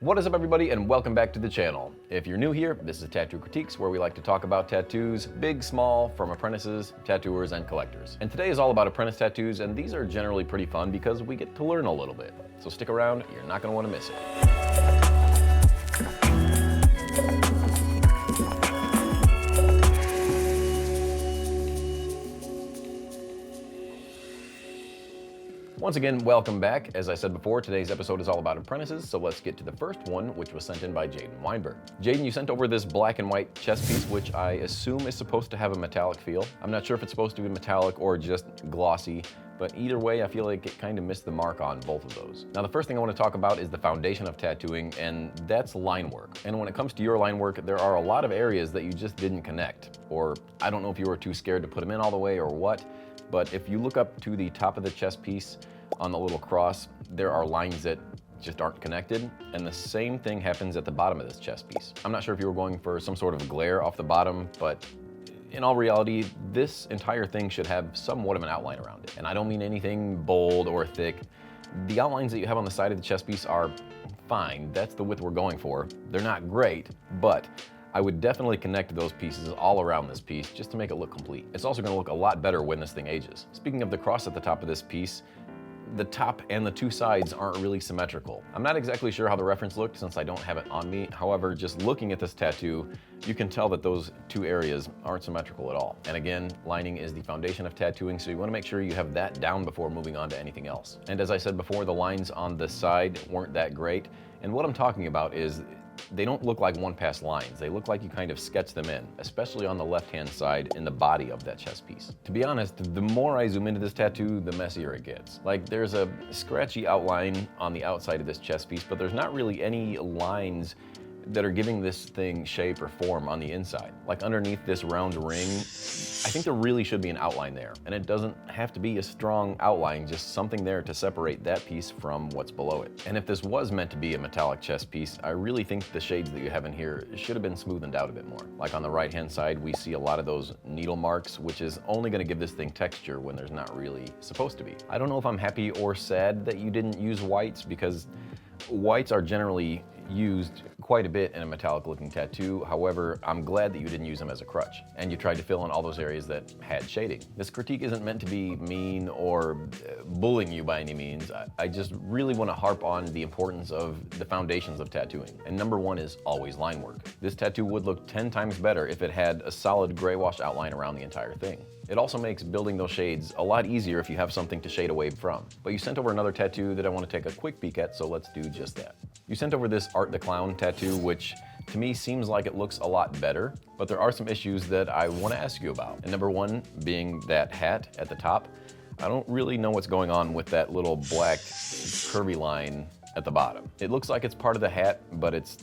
What is up, everybody, and welcome back to the channel. If you're new here, this is Tattoo Critiques, where we like to talk about tattoos, big, small, from apprentices, tattooers, and collectors. And today is all about apprentice tattoos, and these are generally pretty fun because we get to learn a little bit. So stick around, you're not going to want to miss it. Once again, welcome back. As I said before, today's episode is all about apprentices, so let's get to the first one, which was sent in by Jaden Weinberg. Jaden, you sent over this black and white chest piece, which I assume is supposed to have a metallic feel. I'm not sure if it's supposed to be metallic or just glossy, but either way, I feel like it kind of missed the mark on both of those. Now, the first thing I want to talk about is the foundation of tattooing, and that's line work. And when it comes to your line work, there are a lot of areas that you just didn't connect, or I don't know if you were too scared to put them in all the way or what, but if you look up to the top of the chest piece, on the little cross, there are lines that just aren't connected, and the same thing happens at the bottom of this chest piece. I'm not sure if you were going for some sort of glare off the bottom, but in all reality, this entire thing should have somewhat of an outline around it. And I don't mean anything bold or thick. The outlines that you have on the side of the chest piece are fine. That's the width we're going for. They're not great, but I would definitely connect those pieces all around this piece just to make it look complete. It's also going to look a lot better when this thing ages. Speaking of the cross at the top of this piece, the top and the two sides aren't really symmetrical. I'm not exactly sure how the reference looked since I don't have it on me. However, just looking at this tattoo, you can tell that those two areas aren't symmetrical at all. And again, lining is the foundation of tattooing, so you want to make sure you have that down before moving on to anything else. And as I said before, the lines on the side weren't that great. And what I'm talking about is they don't look like one-pass lines. They look like you kind of sketch them in, especially on the left-hand side in the body of that chest piece. To be honest, the more I zoom into this tattoo, the messier it gets. Like, there's a scratchy outline on the outside of this chest piece, but there's not really any lines that are giving this thing shape or form on the inside. Like underneath this round ring, I think there really should be an outline there. And it doesn't have to be a strong outline, just something there to separate that piece from what's below it. And if this was meant to be a metallic chest piece, I really think the shades that you have in here should have been smoothened out a bit more. Like on the right-hand side, we see a lot of those needle marks, which is only gonna give this thing texture when there's not really supposed to be. I don't know if I'm happy or sad that you didn't use whites, because whites are generally used quite a bit in a metallic looking tattoo. However, I'm glad that you didn't use them as a crutch and you tried to fill in all those areas that had shading. This critique isn't meant to be mean or bullying you by any means. I just really want to harp on the importance of the foundations of tattooing. And number one is always line work. This tattoo would look 10 times better if it had a solid gray wash outline around the entire thing. It also makes building those shades a lot easier if you have something to shade away from. But you sent over another tattoo that I want to take a quick peek at, so let's do just that. You sent over this Art the Clown tattoo, which to me seems like it looks a lot better, but there are some issues that I want to ask you about. And number one being that hat at the top. I don't really know what's going on with that little black curvy line at the bottom. It looks like it's part of the hat, but it's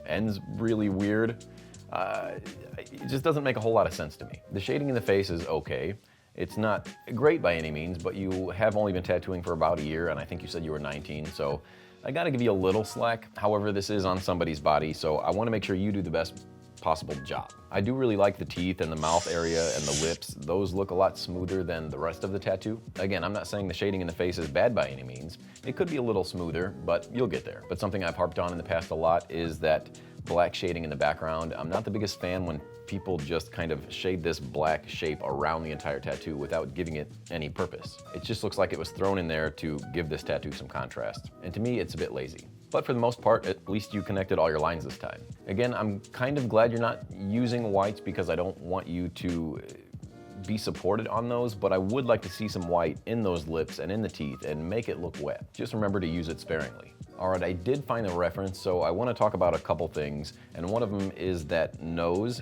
ends really weird. It just doesn't make a whole lot of sense to me. The shading in the face is okay. It's not great by any means, but you have only been tattooing for about a year, and I think you said you were 19, so I gotta give you a little slack. However, this is on somebody's body, so I wanna make sure you do the best possible job. I do really like the teeth and the mouth area and the lips. Those look a lot smoother than the rest of the tattoo. Again, I'm not saying the shading in the face is bad by any means. It could be a little smoother, but you'll get there. But something I've harped on in the past a lot is that black shading in the background. I'm not the biggest fan when people just kind of shade this black shape around the entire tattoo without giving it any purpose. It just looks like it was thrown in there to give this tattoo some contrast. And to me, it's a bit lazy. But for the most part, at least you connected all your lines this time. Again, I'm kind of glad you're not using whites because I don't want you to be supported on those, but I would like to see some white in those lips and in the teeth and make it look wet. Just remember to use it sparingly. All right, I did find a reference, so I want to talk about a couple things, and one of them is that nose.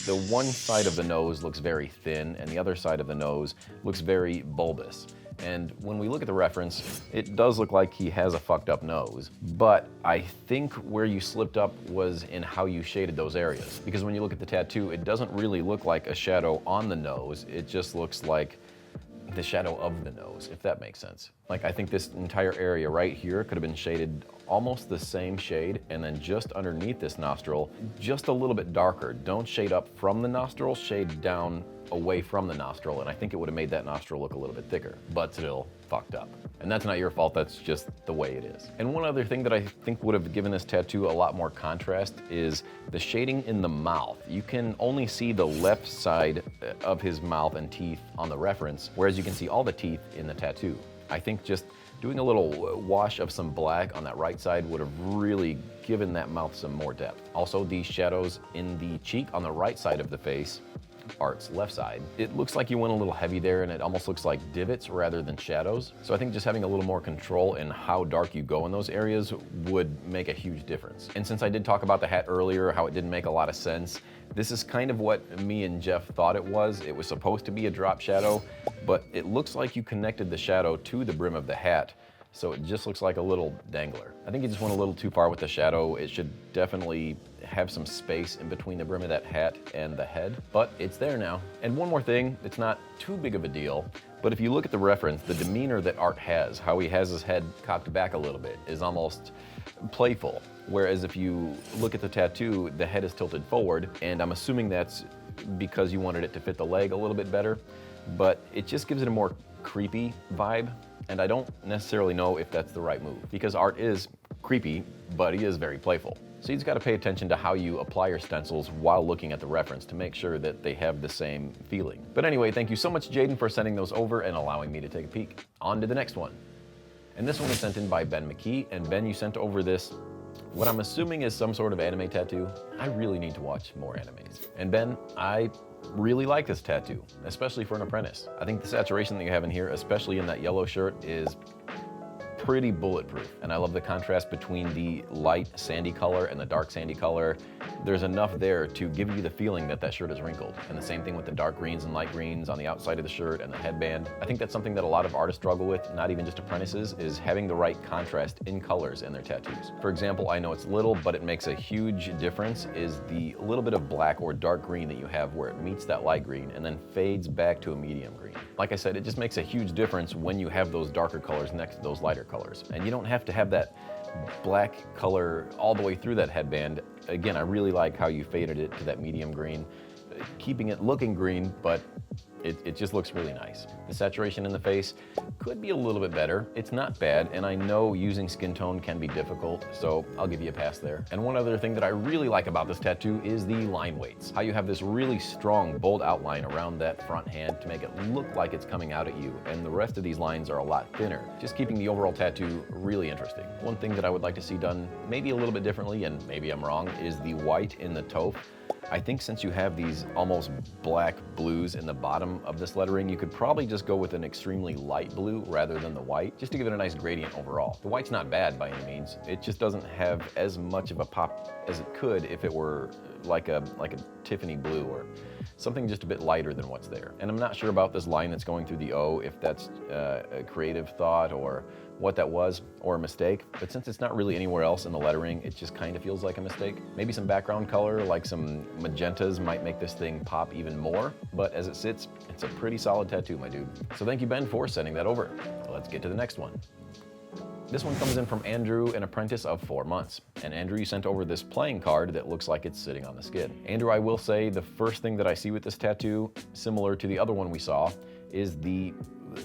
The one side of the nose looks very thin, and the other side of the nose looks very bulbous. And when we look at the reference, it does look like he has a fucked up nose, but I think where you slipped up was in how you shaded those areas. Because when you look at the tattoo, it doesn't really look like a shadow on the nose, it just looks like the shadow of the nose, if that makes sense. Like, I think this entire area right here could have been shaded almost the same shade, and then just underneath this nostril, just a little bit darker. Don't shade up from the nostril, shade down away from the nostril, and I think it would have made that nostril look a little bit thicker, but still fucked up. And that's not your fault, that's just the way it is. And one other thing that I think would have given this tattoo a lot more contrast is the shading in the mouth. You can only see the left side of his mouth and teeth on the reference, whereas you can see all the teeth in the tattoo. I think just doing a little wash of some black on that right side would have really given that mouth some more depth. Also, these shadows in the cheek on the right side of the face, Art's left side, it looks like you went a little heavy there and it almost looks like divots rather than shadows. So I think just having a little more control in how dark you go in those areas would make a huge difference. And since I did talk about the hat earlier, how it didn't make a lot of sense, this is kind of what me and Jeff thought it was. It was supposed to be a drop shadow, but it looks like you connected the shadow to the brim of the hat. So it just looks like a little dangler. I think you just went a little too far with the shadow. It should definitely have some space in between the brim of that hat and the head, but it's there now. And one more thing, it's not too big of a deal, but if you look at the reference, the demeanor that Art has, how he has his head cocked back a little bit, is almost playful. Whereas if you look at the tattoo, the head is tilted forward, and I'm assuming that's because you wanted it to fit the leg a little bit better, but it just gives it a more creepy vibe. And I don't necessarily know if that's the right move, because Art is creepy, but he is very playful. So you just got to pay attention to how you apply your stencils while looking at the reference to make sure that they have the same feeling. But anyway, thank you so much, Jaden, for sending those over and allowing me to take a peek. On to the next one. And this one was sent in by Ben McKee. And Ben, you sent over this, what I'm assuming is some sort of anime tattoo. I really need to watch more animes. And Ben, I really like this tattoo, especially for an apprentice. I think the saturation that you have in here, especially in that yellow shirt, is pretty bulletproof. And I love the contrast between the light sandy color and the dark sandy color. There's enough there to give you the feeling that that shirt is wrinkled. And the same thing with the dark greens and light greens on the outside of the shirt and the headband. I think that's something that a lot of artists struggle with, not even just apprentices, is having the right contrast in colors in their tattoos. For example, I know it's little, but it makes a huge difference, is the little bit of black or dark green that you have where it meets that light green and then fades back to a medium green. Like I said, it just makes a huge difference when you have those darker colors next to those lighter colors. And you don't have to have that black color all the way through that headband. Again, I really like how you faded it to that medium green, keeping it looking green, but it just looks really nice. The saturation in the face could be a little bit better. It's not bad, and I know using skin tone can be difficult, so I'll give you a pass there. And one other thing that I really like about this tattoo is the line weights. How you have this really strong, bold outline around that front hand to make it look like it's coming out at you, and the rest of these lines are a lot thinner, just keeping the overall tattoo really interesting. One thing that I would like to see done maybe a little bit differently, and maybe I'm wrong, is the white in the taupe. I think since you have these almost black blues in the bottom of this lettering, you could probably just go with an extremely light blue rather than the white, just to give it a nice gradient overall. The white's not bad by any means. It just doesn't have as much of a pop as it could if it were like a Tiffany blue or something just a bit lighter than what's there. And I'm not sure about this line that's going through the O, if that's a creative thought or what that was, or a mistake, but since it's not really anywhere else in the lettering, it just kind of feels like a mistake. Maybe some background color, like some magentas, might make this thing pop even more, but as it sits, it's a pretty solid tattoo, my dude. So thank you, Ben, for sending that over. Let's get to the next one. This one comes in from Andrew, an apprentice of 4 months. And Andrew, you sent over this playing card that looks like it's sitting on the skin. Andrew, I will say the first thing that I see with this tattoo, similar to the other one we saw, is the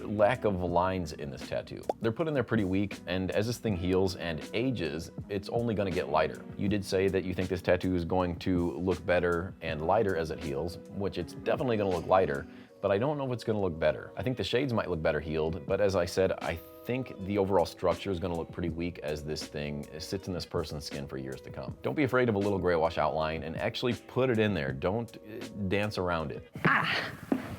lack of lines in this tattoo. They're put in there pretty weak, and as this thing heals and ages, it's only going to get lighter. You did say that you think this tattoo is going to look better and lighter as it heals, which it's definitely going to look lighter, but I don't know if it's going to look better. I think the shades might look better healed, but as I said, I think the overall structure is going to look pretty weak as this thing sits in this person's skin for years to come. Don't be afraid of a little gray wash outline, and actually put it in there. Don't dance around it.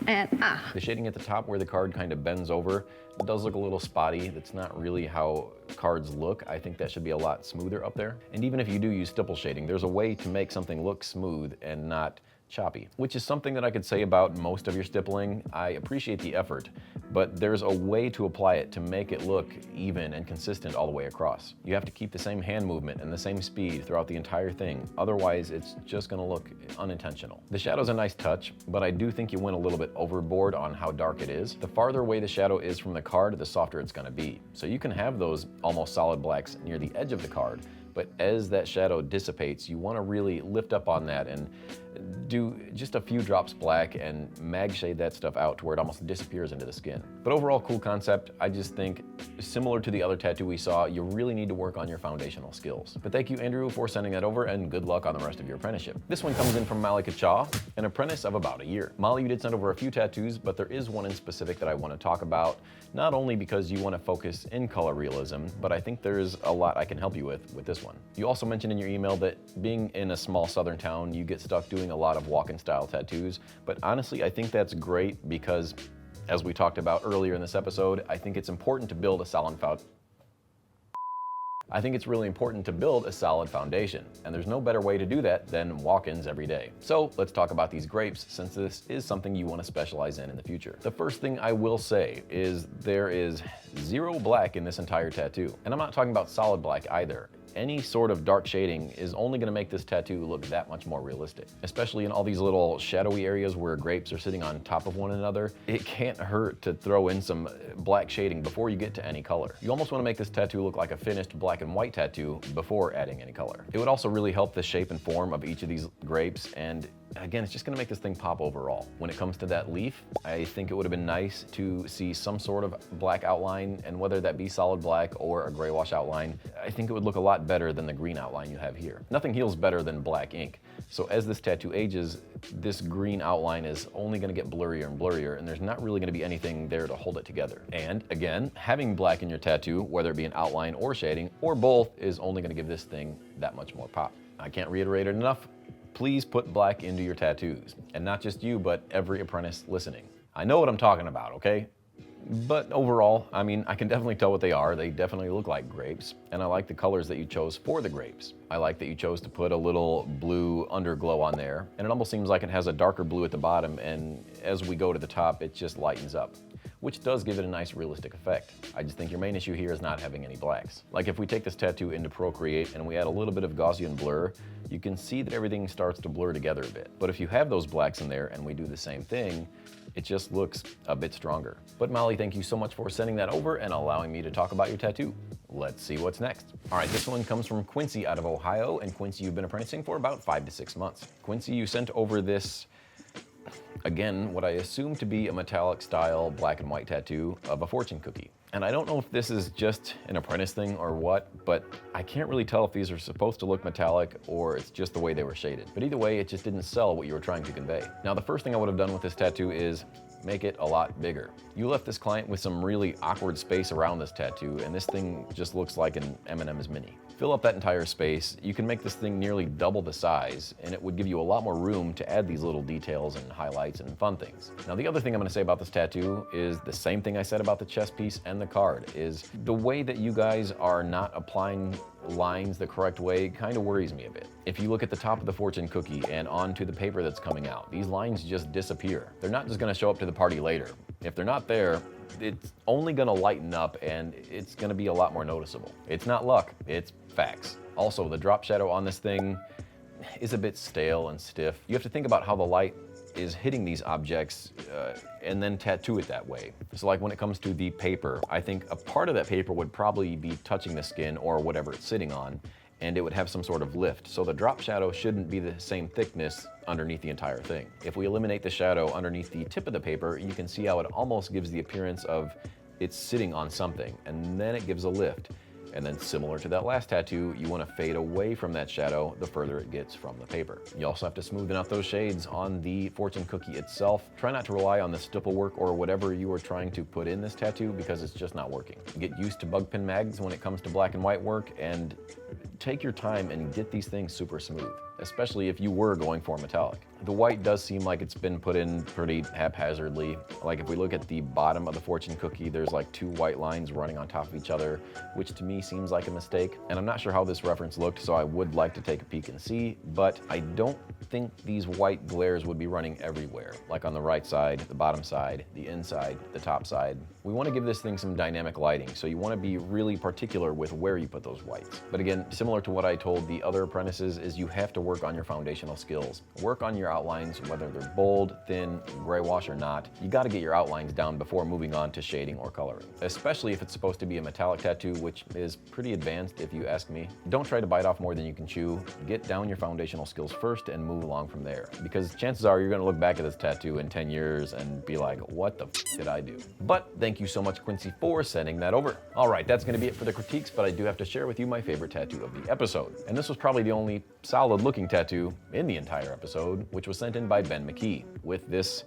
The shading at the top where the card kind of bends over, it does look a little spotty. That's not really how cards look. I think that should be a lot smoother up there. And even if you do use stipple shading, there's a way to make something look smooth and not choppy, which is something that I could say about most of your stippling. I appreciate the effort, but there's a way to apply it to make it look even and consistent all the way across. You have to keep the same hand movement and the same speed throughout the entire thing. Otherwise, it's just gonna look unintentional. The shadow's a nice touch, but I do think you went a little bit overboard on how dark it is. The farther away the shadow is from the card, the softer it's gonna be. So you can have those almost solid blacks near the edge of the card, but as that shadow dissipates, you want to really lift up on that and do just a few drops black and mag shade that stuff out to where it almost disappears into the skin. But overall, cool concept. I just think similar to the other tattoo we saw, you really need to work on your foundational skills. But thank you, Andrew, for sending that over, and good luck on the rest of your apprenticeship. This one comes in from Mollie, an apprentice of about a year. Mollie, you did send over a few tattoos, but there is one in specific that I want to talk about, not only because you want to focus in color realism, but I think there's a lot I can help you with this one. You also mentioned in your email that being in a small southern town, you get stuck doing a lot of walk-in style tattoos, but honestly, I think that's great because, as we talked about earlier in this episode, I think it's important to build a solid I think it's really important to build a solid foundation, and there's no better way to do that than walk-ins every day. So let's talk about these grapes, since this is something you want to specialize in the future. The first thing I will say is there is zero black in this entire tattoo, and I'm not talking about solid black either. Any sort of dark shading is only going to make this tattoo look that much more realistic, especially in all these little shadowy areas where grapes are sitting on top of one another. It can't hurt to throw in some black shading before you get to any color. You almost want to make this tattoo look like a finished black and white tattoo before adding any color. It would also really help the shape and form of each of these grapes, and again, it's just gonna make this thing pop overall. When it comes to that leaf, I think it would have been nice to see some sort of black outline, and whether that be solid black or a gray wash outline, I think it would look a lot better than the green outline you have here. Nothing heals better than black ink. So as this tattoo ages, this green outline is only gonna get blurrier and blurrier, and there's not really gonna be anything there to hold it together. And again, having black in your tattoo, whether it be an outline or shading, or both, is only gonna give this thing that much more pop. I can't reiterate it enough. Please put black into your tattoos, and not just you, but every apprentice listening. I know what I'm talking about, okay? But overall, I mean, I can definitely tell what they are. They definitely look like grapes, and I like the colors that you chose for the grapes. I like that you chose to put a little blue underglow on there, and it almost seems like it has a darker blue at the bottom, and as we go to the top, it just lightens up, which does give it a nice realistic effect. I just think your main issue here is not having any blacks. Like if we take this tattoo into Procreate and we add a little bit of Gaussian blur, you can see that everything starts to blur together a bit. But if you have those blacks in there and we do the same thing, it just looks a bit stronger. But Mollie, thank you so much for sending that over and allowing me to talk about your tattoo. Let's see what's next. All right, this one comes from Quincy out of Ohio, and Quincy, you've been apprenticing for about 5 to 6 months. Quincy, you sent over this, again, what I assume to be a metallic style black and white tattoo of a fortune cookie. And I don't know if this is just an apprentice thing or what, but I can't really tell if these are supposed to look metallic or it's just the way they were shaded. But either way, it just didn't sell what you were trying to convey. Now, the first thing I would have done with this tattoo is make it a lot bigger. You left this client with some really awkward space around this tattoo, and this thing just looks like an M&M's Mini. Fill up that entire space. You can make this thing nearly double the size, and it would give you a lot more room to add these little details and highlights and fun things. Now, the other thing I'm gonna say about this tattoo is the same thing I said about the chest piece and the card, is the way that you guys are not applying lines the correct way kind of worries me a bit. If you look at the top of the fortune cookie and onto the paper that's coming out, these lines just disappear. They're not just gonna show up to the party later. If they're not there, it's only gonna lighten up and it's gonna be a lot more noticeable. It's not luck, it's facts. Also, the drop shadow on this thing is a bit stale and stiff. You have to think about how the light is hitting these objects and then tattoo it that way. So like when it comes to the paper, I think a part of that paper would probably be touching the skin or whatever it's sitting on, and it would have some sort of lift. So the drop shadow shouldn't be the same thickness underneath the entire thing. If we eliminate the shadow underneath the tip of the paper, you can see how it almost gives the appearance of it's sitting on something, and then it gives a lift. And then similar to that last tattoo, you want to fade away from that shadow the further it gets from the paper. You also have to smoothen out those shades on the fortune cookie itself. Try not to rely on the stipple work or whatever you are trying to put in this tattoo because it's just not working. Get used to bug pin mags when it comes to black and white work, and take your time and get these things super smooth, especially if you were going for metallic. The white does seem like it's been put in pretty haphazardly. Like if we look at the bottom of the fortune cookie, there's like 2 white lines running on top of each other, which to me seems like a mistake. And I'm not sure how this reference looked, so I would like to take a peek and see, but I don't think these white glares would be running everywhere, like on the right side, the bottom side, the inside, the top side. We want to give this thing some dynamic lighting, so you want to be really particular with where you put those whites. But again, similar to what I told the other apprentices, is you have to work work on your foundational skills. Work on your outlines, whether they're bold, thin, gray wash or not. You gotta get your outlines down before moving on to shading or coloring, especially if it's supposed to be a metallic tattoo, which is pretty advanced if you ask me. Don't try to bite off more than you can chew. Get down your foundational skills first and move along from there, because chances are you're gonna look back at this tattoo in 10 years and be like, what the f did I do? But thank you so much, Quincy, for sending that over. All right, that's gonna be it for the critiques, but I do have to share with you my favorite tattoo of the episode. And this was probably the only solid looking tattoo in the entire episode, which was sent in by Ben McKee with this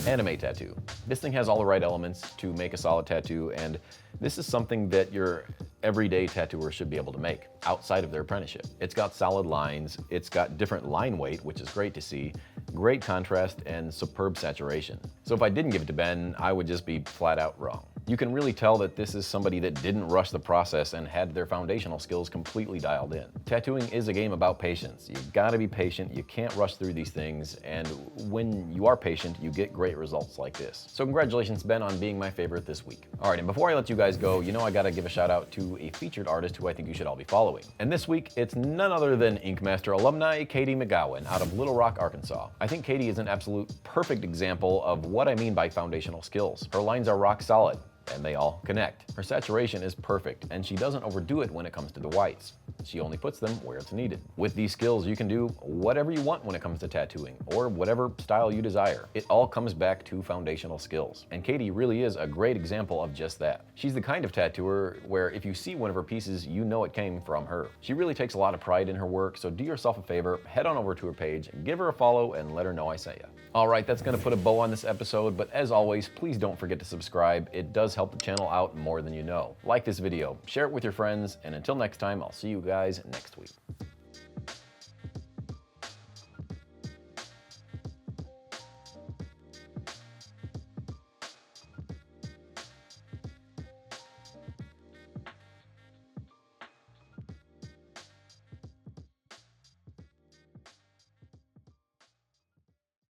anime tattoo. This thing has all the right elements to make a solid tattoo, and this is something that your everyday tattooer should be able to make outside of their apprenticeship. It's got solid lines, it's got different line weight, which is great to see, great contrast, and superb saturation. So if I didn't give it to Ben, I would just be flat out wrong. You can really tell that this is somebody that didn't rush the process and had their foundational skills completely dialed in. Tattooing is a game about patience. You gotta be patient, you can't rush through these things, and when you are patient, you get great results like this. So congratulations, Ben, on being my favorite this week. All right, and before I let you guys go, you know I gotta give a shout out to a featured artist who I think you should all be following. And this week, it's none other than Ink Master alumni Katie McGowan out of Little Rock, Arkansas. I think Katie is an absolute perfect example of what I mean by foundational skills. Her lines are rock solid, and they all connect. Her saturation is perfect, and she doesn't overdo it when it comes to the whites. She only puts them where it's needed. With these skills, you can do whatever you want when it comes to tattooing, or whatever style you desire. It all comes back to foundational skills. And Katie really is a great example of just that. She's the kind of tattooer where if you see one of her pieces, you know it came from her. She really takes a lot of pride in her work, so do yourself a favor, head on over to her page, give her a follow, and let her know I sent you. All right, that's gonna put a bow on this episode, but as always, please don't forget to subscribe. It does help the channel out more than you know. Like this video, share it with your friends, and until next time, I'll see you guys next week.